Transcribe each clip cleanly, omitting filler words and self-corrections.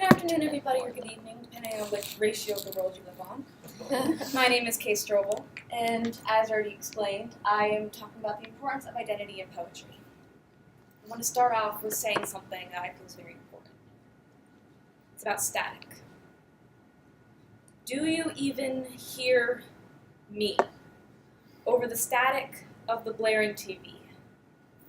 Good afternoon, everybody, or good evening, depending on which ratio of the world you live on. My name is Kaileigh Strobel, and as already explained, I am talking about the importance of identity in poetry. I want to start off with saying something that I feel is very important. It's about static. Do you even hear me over the static of the blaring TV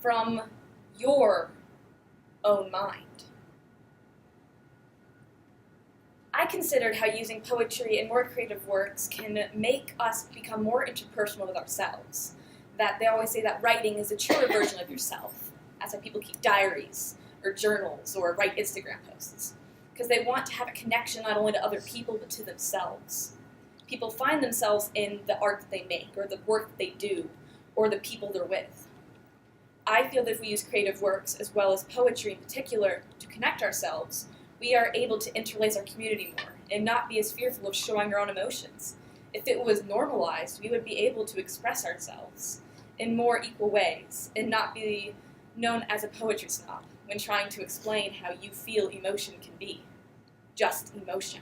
from your own mind? I considered how using poetry and more creative works can make us become more interpersonal with ourselves. That they always say that writing is a truer version of yourself. That's why people keep diaries or journals or write Instagram posts. Because they want to have a connection not only to other people but to themselves. People find themselves in the art that they make or the work that they do or the people they're with. I feel that if we use creative works as well as poetry in particular to connect ourselves, we are able to interlace our community more and not be as fearful of showing our own emotions. If it was normalized, we would be able to express ourselves in more equal ways and not be known as a poetry snob when trying to explain how you feel emotion can be. Just emotion.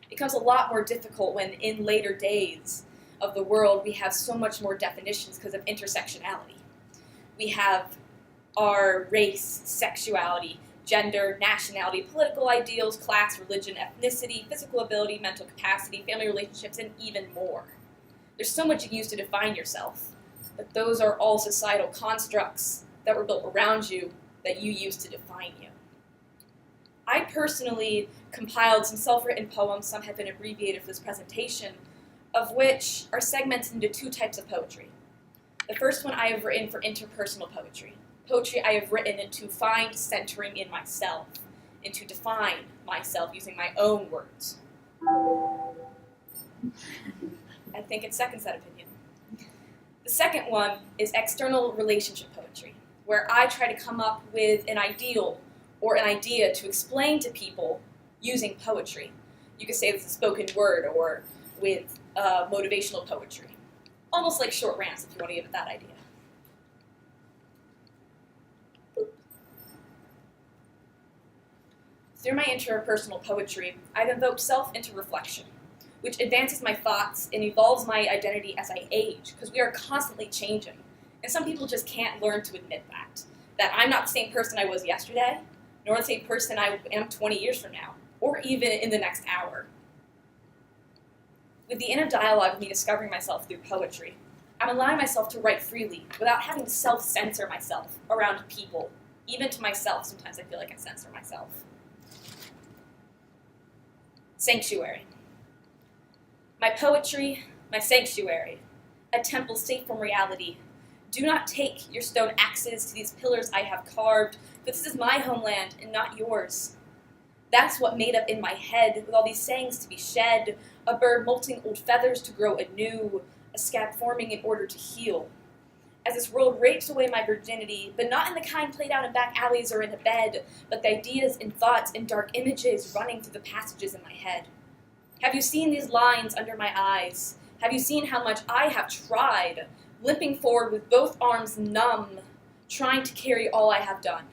It becomes a lot more difficult when in later days of the world we have so much more definitions because of intersectionality. We have our race, sexuality, gender, nationality, political ideals, class, religion, ethnicity, physical ability, mental capacity, family relationships, and even more. There's so much you use to define yourself, but those are all societal constructs that were built around you that you use to define you. I personally compiled some self-written poems, some have been abbreviated for this presentation, of which are segmented into two types of poetry. The first one I have written for interpersonal poetry. Poetry I have written to find centering in myself, and to define myself using my own words. I think it's second set opinion. The second one is external relationship poetry, where I try to come up with an ideal or an idea to explain to people using poetry. You could say this is spoken word or with motivational poetry. Almost like short rants if you want to give it that idea. Through my interpersonal poetry, I've invoked self into reflection, which advances my thoughts and evolves my identity as I age, because we are constantly changing. And some people just can't learn to admit that I'm not the same person I was yesterday, nor the same person I am 20 years from now, or even in the next hour. With the inner dialogue of me discovering myself through poetry, I'm allowing myself to write freely without having to self-censor myself around people. Even to myself, sometimes I feel like I censor myself. Sanctuary. My poetry, my sanctuary, a temple safe from reality. Do not take your stone axes to these pillars I have carved, for this is my homeland and not yours. That's what made up in my head, with all these sayings to be shed, a bird molting old feathers to grow anew, a scab forming in order to heal. As this world rapes away my virginity, but not in the kind played out in back alleys or in a bed, but the ideas and thoughts and dark images running through the passages in my head. Have you seen these lines under my eyes? Have you seen how much I have tried, limping forward with both arms numb, trying to carry all I have done?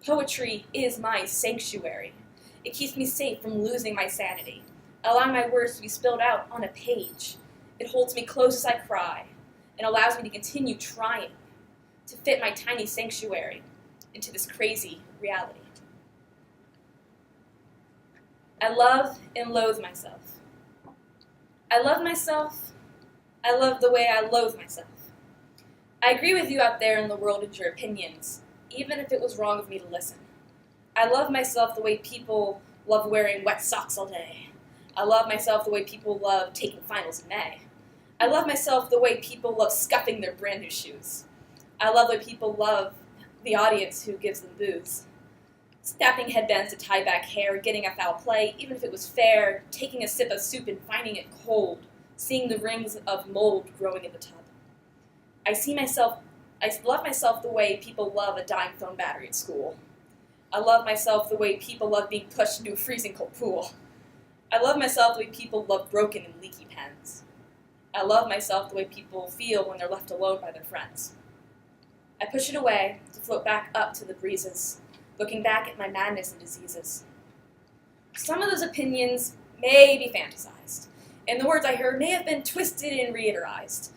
Poetry is my sanctuary. It keeps me safe from losing my sanity, allowing my words to be spilled out on a page. It holds me close as I cry, and allows me to continue trying to fit my tiny sanctuary into this crazy reality. I love and loathe myself. I love myself. I love the way I loathe myself. I agree with you out there in the world and your opinions, even if it was wrong of me to listen. I love myself the way people love wearing wet socks all day. I love myself the way people love taking finals in May. I love myself the way people love scuffing their brand new shoes. I love the way people love the audience who gives them booze. Snapping headbands to tie back hair, getting a foul play, even if it was fair, taking a sip of soup and finding it cold, seeing the rings of mold growing in the tub. I love myself the way people love a dying phone battery at school. I love myself the way people love being pushed into a freezing cold pool. I love myself the way people love broken and leaky pens. I love myself the way people feel when they're left alone by their friends. I push it away to float back up to the breezes, looking back at my madness and diseases. Some of those opinions may be fantasized, and the words I heard may have been twisted and reiterized.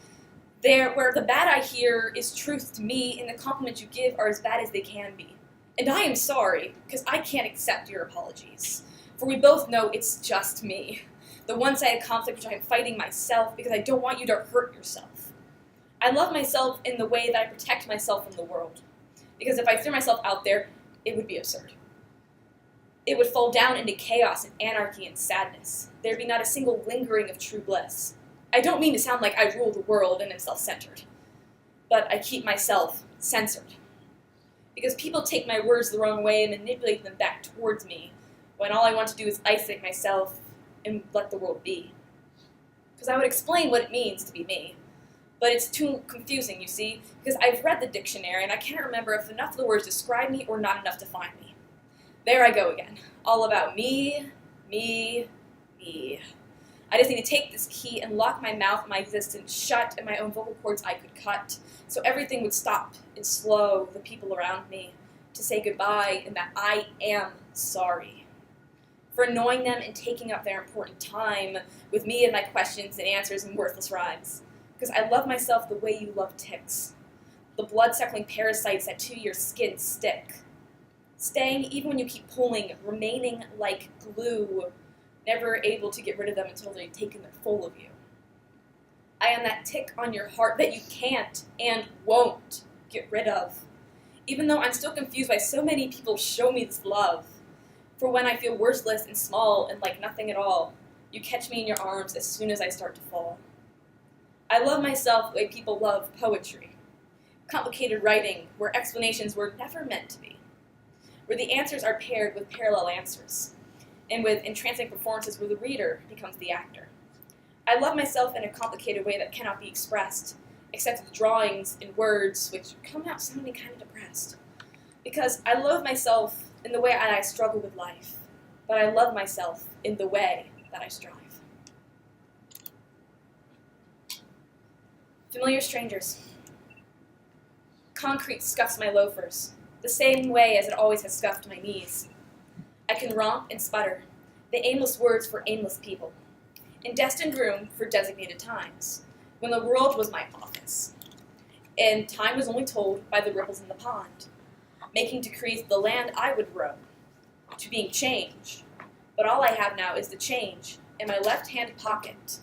Where the bad I hear is truth to me, and the compliments you give are as bad as they can be. And I am sorry, because I can't accept your apologies. For we both know it's just me, the one-sided conflict which I am fighting myself because I don't want you to hurt yourself. I love myself in the way that I protect myself from the world, because if I threw myself out there, it would be absurd. It would fall down into chaos and anarchy and sadness. There'd be not a single lingering of true bliss. I don't mean to sound like I rule the world and am self-centered, but I keep myself censored. Because people take my words the wrong way and manipulate them back towards me, when all I want to do is isolate myself and let the world be. Because I would explain what it means to be me, but it's too confusing, you see, because I've read the dictionary and I can't remember if enough of the words describe me or not enough define me. There I go again, all about me, me, me. I just need to take this key and lock my mouth and my existence shut and my own vocal cords I could cut, so everything would stop and slow the people around me to say goodbye and that I am sorry for annoying them and taking up their important time with me and my questions and answers and worthless rhymes. Because I love myself the way you love ticks, the blood-suckling parasites that to your skin stick, staying even when you keep pulling, remaining like glue, never able to get rid of them until they've taken their full of you. I am that tick on your heart that you can't and won't get rid of, even though I'm still confused why so many people show me this love. For when I feel worthless and small and like nothing at all, you catch me in your arms as soon as I start to fall. I love myself the way people love poetry, complicated writing where explanations were never meant to be, where the answers are paired with parallel answers, and with entrancing performances where the reader becomes the actor. I love myself in a complicated way that cannot be expressed, except with drawings and words which come out sounding kind of depressed. Because I love myself in the way that I struggle with life, but I love myself in the way that I strive. Familiar strangers. Concrete scuffs my loafers, the same way as it always has scuffed my knees. I can romp and sputter, the aimless words for aimless people, in destined room for designated times, when the world was my office, and time was only told by the ripples in the pond, making decrees the land I would roam, to being changed, but all I have now is the change in my left-hand pocket,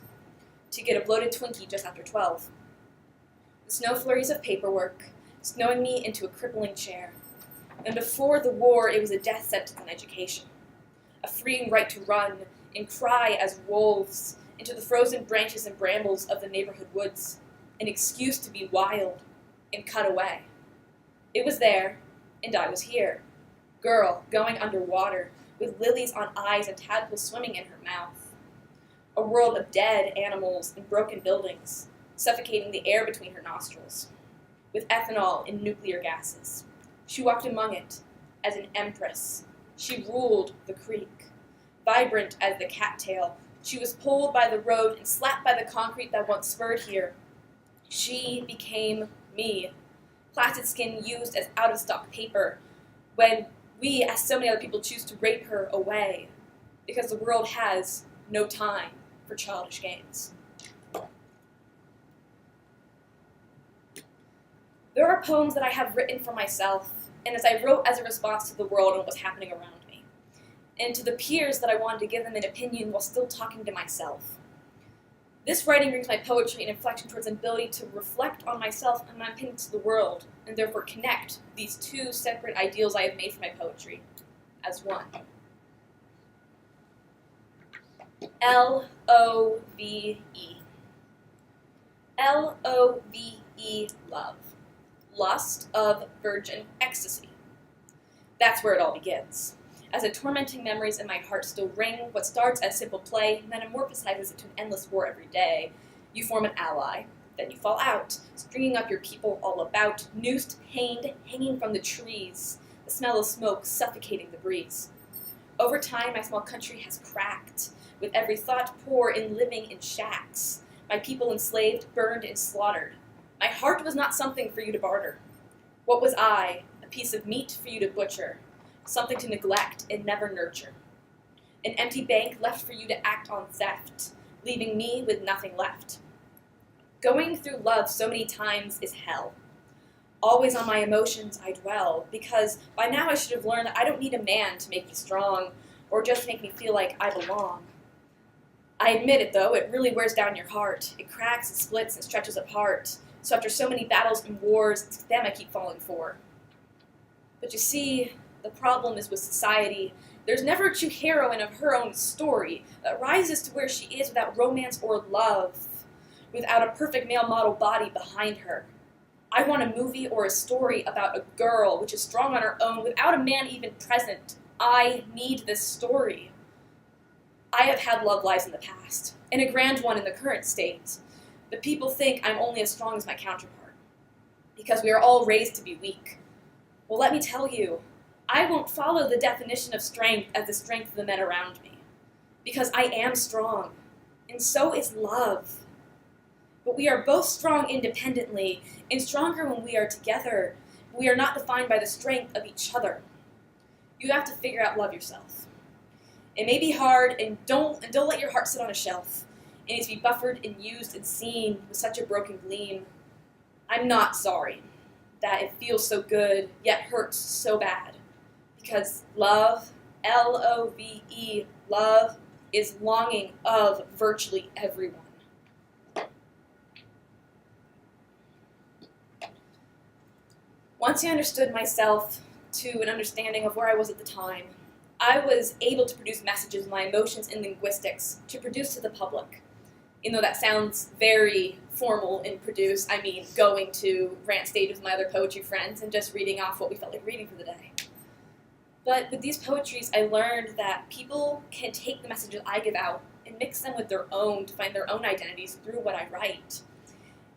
to get a bloated Twinkie just after 12. The snow flurries of paperwork, snowing me into a crippling chair. And before the war, it was a death sentence on education, a freeing right to run and cry as wolves into the frozen branches and brambles of the neighborhood woods, an excuse to be wild and cut away. It was there, and I was here, girl going underwater, with lilies on eyes and tadpoles swimming in her mouth. A world of dead animals and broken buildings, suffocating the air between her nostrils, with ethanol and nuclear gases. She walked among it as an empress. She ruled the creek. Vibrant as the cattail, she was pulled by the road and slapped by the concrete that once spurred here. She became me, placid skin used as out-of-stock paper, when we, as so many other people, choose to rape her away, because the world has no time for childish games. There are poems that I have written for myself, and as I wrote as a response to the world and what was happening around me, and to the peers that I wanted to give them an opinion while still talking to myself. This writing brings my poetry an inflection towards an ability to reflect on myself and my opinions to the world, and therefore connect these two separate ideals I have made for my poetry as one. L-O-V-E. L-O-V-E, love. Lust of virgin ecstasy. That's where it all begins. As the tormenting memories in my heart still ring, what starts as simple play metamorphosizes into an endless war every day. You form an ally, then you fall out, stringing up your people all about, noosed, pained, hanging from the trees, the smell of smoke suffocating the breeze. Over time, my small country has cracked, with every thought poor in living in shacks, my people enslaved, burned, and slaughtered. My heart was not something for you to barter. What was I? A piece of meat for you to butcher, something to neglect and never nurture. An empty bank left for you to act on theft, leaving me with nothing left. Going through love so many times is hell. Always on my emotions I dwell, because by now I should have learned that I don't need a man to make me strong, or just make me feel like I belong. I admit it, though, it really wears down your heart. It cracks, it splits, and stretches apart. So after so many battles and wars, it's them I keep falling for. But you see, the problem is with society. There's never a true heroine of her own story that rises to where she is without romance or love, without a perfect male model body behind her. I want a movie or a story about a girl which is strong on her own without a man even present. I need this story. I have had love lives in the past, and a grand one in the current state. But people think I'm only as strong as my counterpart, because we are all raised to be weak. Well, let me tell you, I won't follow the definition of strength as the strength of the men around me, because I am strong, and so is love. But we are both strong independently, and stronger when we are together. We are not defined by the strength of each other. You have to figure out love yourself. It may be hard, and don't let your heart sit on a shelf. It needs to be buffered and used and seen with such a broken gleam. I'm not sorry that it feels so good, yet hurts so bad. Because love, L-O-V-E, love, is longing of virtually everyone. Once I understood myself to an understanding of where I was at the time, I was able to produce messages of my emotions in linguistics to produce to the public. Even though that sounds very formal and produce, I mean going to rant stages with my other poetry friends and just reading off what we felt like reading for the day. But with these poetries, I learned that people can take the messages I give out and mix them with their own to find their own identities through what I write,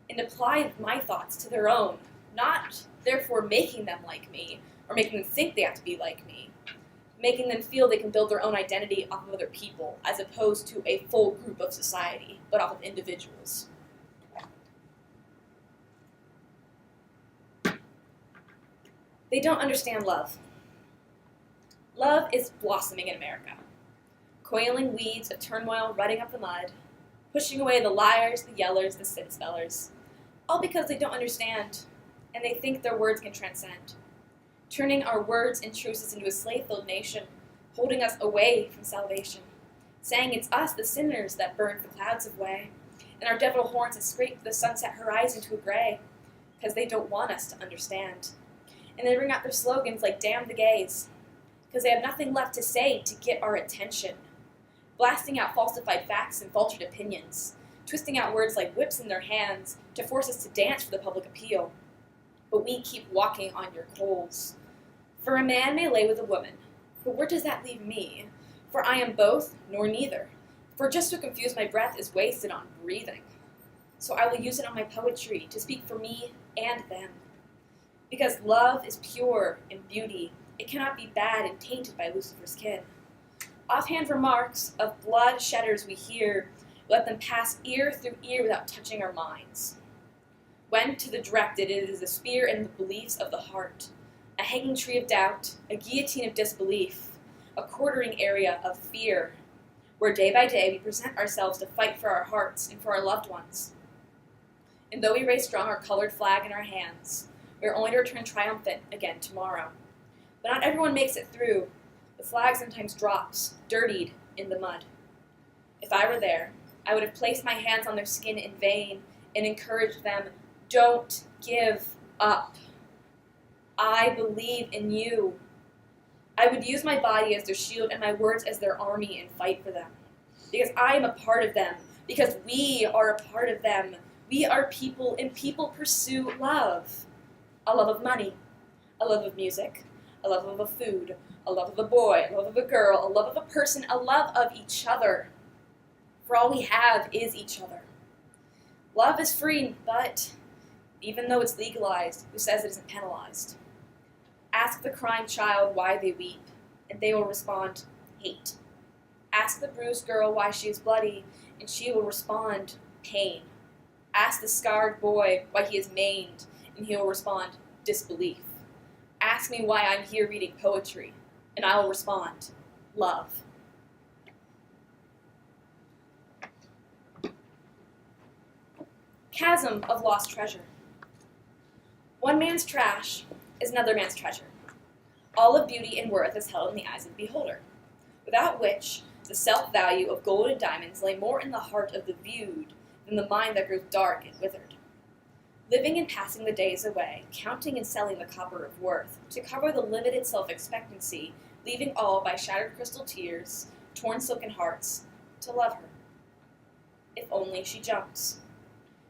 and apply my thoughts to their own, not therefore making them like me, or making them think they have to be like me, making them feel they can build their own identity off of other people, as opposed to a full group of society, but off of individuals. They don't understand love. Love is blossoming in America. Coiling weeds of turmoil rutting up the mud, pushing away the liars, the yellers, the sin spellers, all because they don't understand, and they think their words can transcend, turning our words and truths into a slave-filled nation, holding us away from salvation, saying it's us, the sinners, that burn the clouds of way, and our devil horns that scrape the sunset horizon to a gray, because they don't want us to understand. And they bring out their slogans like damn the gays, because they have nothing left to say to get our attention, blasting out falsified facts and faltered opinions, twisting out words like whips in their hands to force us to dance for the public appeal. But we keep walking on your coals. For a man may lay with a woman, but where does that leave me? For I am both, nor neither. For just to confuse my breath is wasted on breathing. So I will use it on my poetry to speak for me and them. Because love is pure in beauty, it cannot be bad and tainted by Lucifer's kin. Offhand remarks of blood shedders we hear, let them pass ear through ear without touching our minds. When to the directed it is a spear in the beliefs of the heart, a hanging tree of doubt, a guillotine of disbelief, a quartering area of fear, where day by day we present ourselves to fight for our hearts and for our loved ones. And though we raise strong our colored flag in our hands, we are only to return triumphant again tomorrow. But not everyone makes it through. The flag sometimes drops, dirtied in the mud. If I were there, I would have placed my hands on their skin in vain and encouraged them, don't give up. I believe in you. I would use my body as their shield and my words as their army and fight for them. Because I am a part of them. Because we are a part of them. We are people, and people pursue love. A love of money, a love of music, a love of a food, a love of a boy, a love of a girl, a love of a person, a love of each other. For all we have is each other. Love is free, but even though it's legalized, who says it isn't penalized? Ask the crying child why they weep, and they will respond, hate. Ask the bruised girl why she is bloody, and she will respond, pain. Ask the scarred boy why he is maimed, and he will respond, disbelief. Ask me why I'm here reading poetry, and I will respond, love. Chasm of lost treasure. One man's trash is another man's treasure. All of beauty and worth is held in the eyes of the beholder, without which the self-value of gold and diamonds lay more in the heart of the viewed than the mind that grows dark and withered. Living and passing the days away, counting and selling the copper of worth, to cover the limited self-expectancy, leaving all by shattered crystal tears, torn silken hearts, to love her. If only she jumps.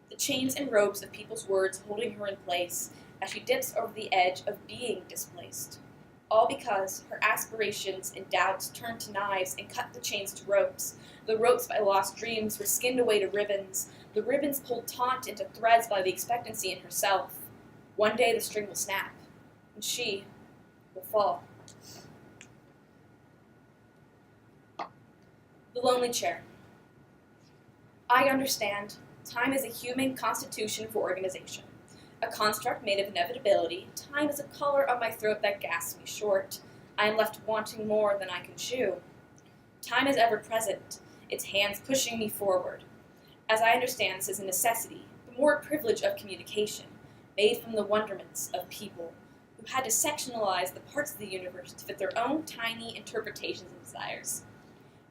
The chains and ropes of people's words holding her in place as she dips over the edge of being displaced. All because her aspirations and doubts turned to knives and cut the chains to ropes. The ropes by lost dreams were skinned away to ribbons, the ribbons pulled taut into threads by the expectancy in herself. One day the string will snap, and she will fall. The lonely chair. I understand. Time is a human constitution for organization. A construct made of inevitability, time is a collar on my throat that gasps me short. I am left wanting more than I can chew. Time is ever present, its hands pushing me forward. As I understand, this is a necessity, but more a privilege of communication, made from the wonderments of people who had to sectionalize the parts of the universe to fit their own tiny interpretations and desires.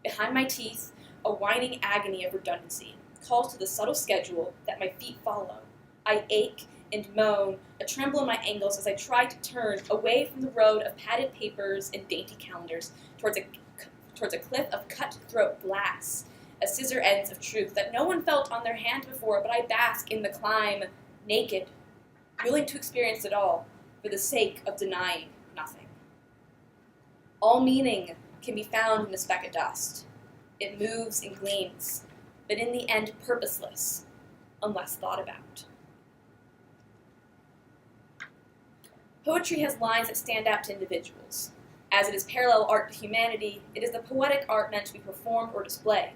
Behind my teeth, a whining agony of redundancy calls to the subtle schedule that my feet follow. I ache and moan, a tremble in my ankles as I try to turn away from the road of padded papers and dainty calendars towards a cliff of cut-throat glass, a scissor ends of truth that no one felt on their hand before, but I bask in the climb, naked, willing to experience it all for the sake of denying nothing. All meaning can be found in a speck of dust. It moves and gleams, but in the end purposeless, unless thought about. Poetry has lines that stand out to individuals. As it is parallel art to humanity, it is the poetic art meant to be performed or displayed.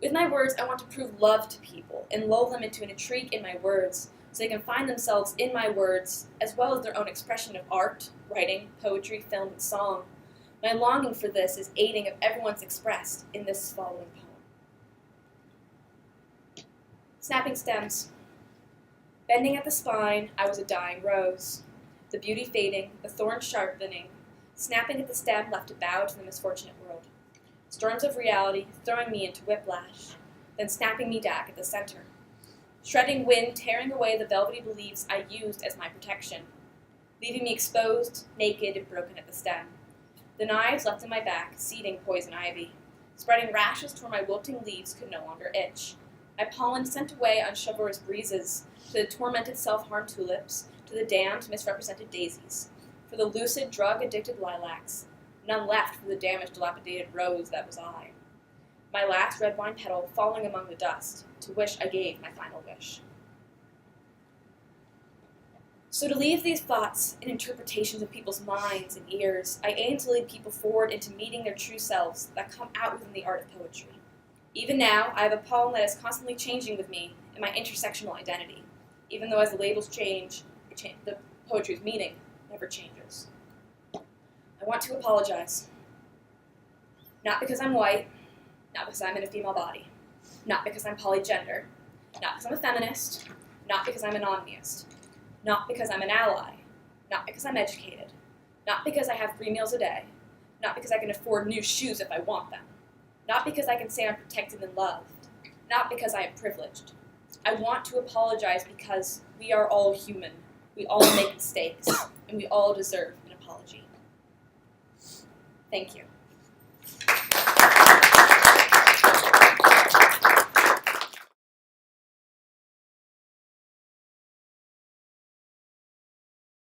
With my words, I want to prove love to people and lull them into an intrigue in my words so they can find themselves in my words, as well as their own expression of art, writing, poetry, film, and song. My longing for this is aiding of everyone's expressed in this following poem. Snapping stems. Bending at the spine, I was a dying rose. The beauty fading, the thorn sharpening, snapping at the stem left to bow to the misfortunate world. Storms of reality throwing me into whiplash, then snapping me back at the center. Shredding wind tearing away the velvety leaves I used as my protection, leaving me exposed, naked, and broken at the stem. The knives left in my back, seeding poison ivy, spreading rashes to where my wilting leaves could no longer itch. My pollen sent away on chivalrous breezes, to the tormented self-harm tulips, to the damned, misrepresented daisies, for the lucid, drug-addicted lilacs, none left for the damaged, dilapidated rose that was I. My last red wine petal falling among the dust, to which I gave my final wish. So to leave these thoughts and interpretations of people's minds and ears, I aim to lead people forward into meeting their true selves that come out within the art of poetry. Even now, I have a poem that is constantly changing with me and my intersectional identity, even though as the labels change, the poetry's meaning never changes. I want to apologize. Not because I'm white, not because I'm in a female body, not because I'm polygender, not because I'm a feminist, not because I'm an omniist, not because I'm an ally, not because I'm educated, not because I have 3 meals a day, not because I can afford new shoes if I want them, not because I can say I'm protected and loved, not because I am privileged. I want to apologize because we are all human. We all make mistakes, and we all deserve an apology. Thank you.